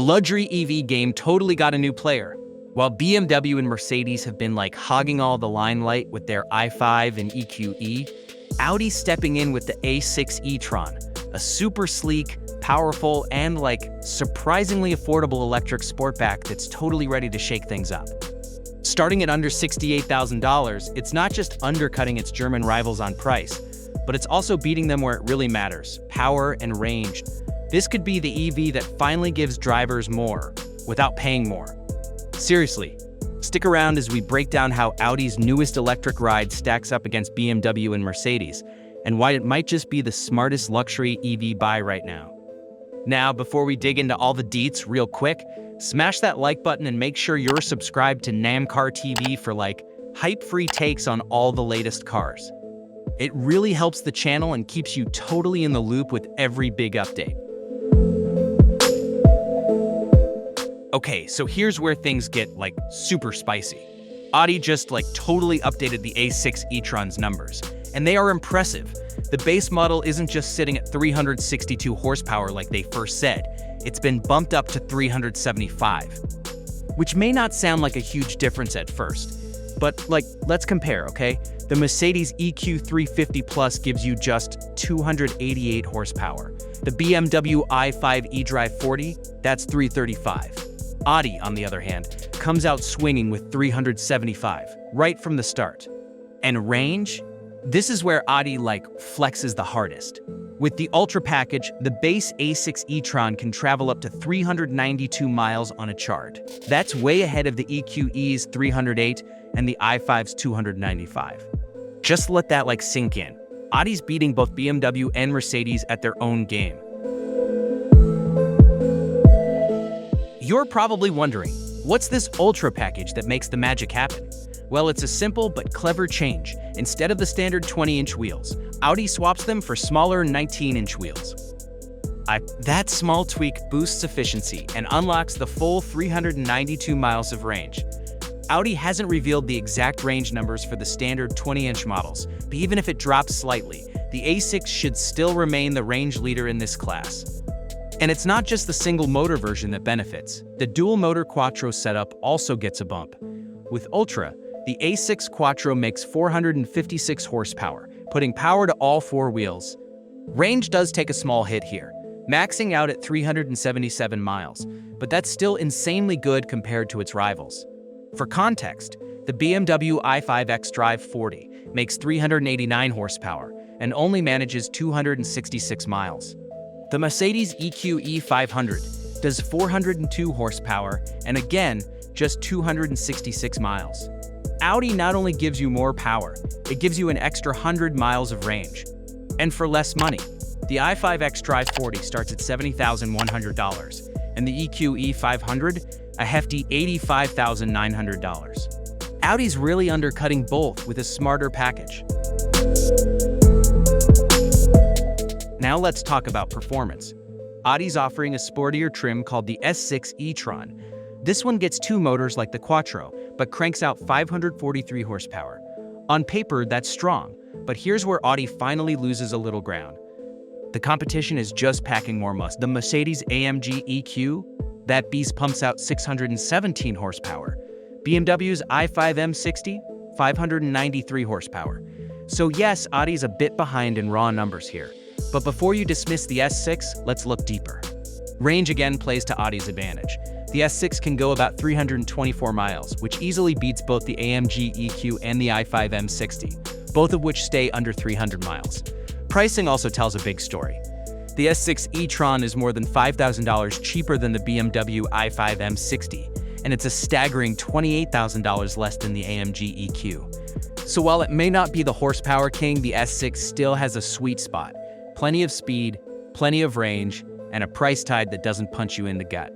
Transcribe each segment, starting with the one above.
luxury EV game totally got a new player. While BMW and Mercedes have been hogging all the limelight with their i5 and EQE, Audi's stepping in with the A6 e-tron, a super sleek, powerful, and surprisingly affordable electric sportback that's totally ready to shake things up. Starting at under $68,000, it's not just undercutting its German rivals on price, but it's also beating them where it really matters: power and range. This could be the EV that finally gives drivers more without paying more. Seriously, stick around as we break down how Audi's newest electric ride stacks up against BMW and Mercedes, and why it might just be the smartest luxury EV buy right now. Now, before we dig into all the deets real quick, smash that like button and make sure you're subscribed to Namcar TV for hype-free takes on all the latest cars. It really helps the channel and keeps you totally in the loop with every big update. Okay, so here's where things get super spicy. Audi just totally updated the A6 e-tron's numbers, and they are impressive. The base model isn't just sitting at 362 horsepower like they first said. It's been bumped up to 375, which may not sound like a huge difference at first, but let's compare, okay? The Mercedes EQE 350 Plus gives you just 288 horsepower. The BMW i5 eDrive 40, that's 335. Audi, on the other hand, comes out swinging with 375, right from the start. And range? This is where Audi flexes the hardest. With the Ultra package, the base A6 e-tron can travel up to 392 miles on a chart. That's way ahead of the EQE's 308 and the i5's 295. Just let that sink in. Audi's beating both BMW and Mercedes at their own game. You're probably wondering, what's this Ultra package that makes the magic happen? Well, it's a simple but clever change. Instead of the standard 20-inch wheels, Audi swaps them for smaller 19-inch wheels. That small tweak boosts efficiency and unlocks the full 392 miles of range. Audi hasn't revealed the exact range numbers for the standard 20-inch models, but even if it drops slightly, the A6 should still remain the range leader in this class. And it's not just the single-motor version that benefits. The dual-motor quattro setup also gets a bump. With Ultra, the A6 Quattro makes 456 horsepower, putting power to all four wheels. Range does take a small hit here, maxing out at 377 miles, but that's still insanely good compared to its rivals. For context, the BMW i5 xDrive 40 makes 389 horsepower and only manages 266 miles. The Mercedes EQE 500 does 402 horsepower and again, just 266 miles. Audi not only gives you more power, it gives you an extra 100 miles of range. And for less money, the i5 xDrive 40 starts at $70,100 and the EQE 500 a hefty $85,900. Audi's really undercutting both with a smarter package. Now let's talk about performance. Audi's offering a sportier trim called the S6 e-tron. This one gets two motors like the Quattro, but cranks out 543 horsepower. On paper, that's strong, but here's where Audi finally loses a little ground. The competition is just packing more muscle. The Mercedes AMG EQ, that beast pumps out 617 horsepower. BMW's i5 M60, 593 horsepower. So yes, Audi's a bit behind in raw numbers here. But before you dismiss the S6, let's look deeper. Range again plays to Audi's advantage. The S6 can go about 324 miles, which easily beats both the AMG EQ and the i5 M60, both of which stay under 300 miles. Pricing also tells a big story. The S6 e-tron is more than $5,000 cheaper than the BMW i5 M60, and it's a staggering $28,000 less than the AMG EQ. So while it may not be the horsepower king, the S6 still has a sweet spot. Plenty of speed, plenty of range, and a price tag that doesn't punch you in the gut.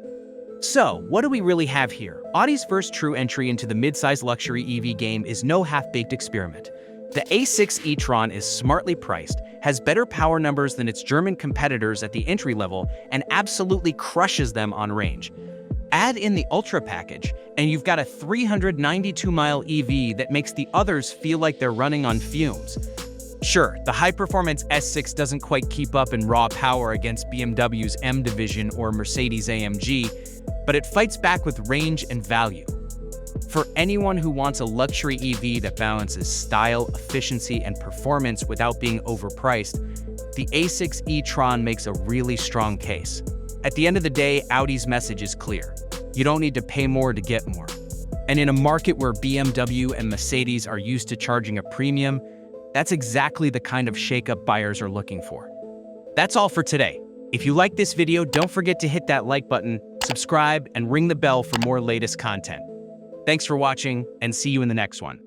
So, what do we really have here? Audi's first true entry into the mid-size luxury EV game is no half-baked experiment. The A6 e-tron is smartly priced, has better power numbers than its German competitors at the entry level, and absolutely crushes them on range. Add in the Ultra package, and you've got a 392-mile EV that makes the others feel like they're running on fumes. Sure, the high-performance S6 doesn't quite keep up in raw power against BMW's M Division or Mercedes AMG, but it fights back with range and value. For anyone who wants a luxury EV that balances style, efficiency, and performance without being overpriced, the A6 e-tron makes a really strong case. At the end of the day, Audi's message is clear. You don't need to pay more to get more. And in a market where BMW and Mercedes are used to charging a premium, that's exactly the kind of shakeup buyers are looking for. That's all for today. If you like this video, don't forget to hit that like button, subscribe, and ring the bell for more latest content. Thanks for watching, and see you in the next one.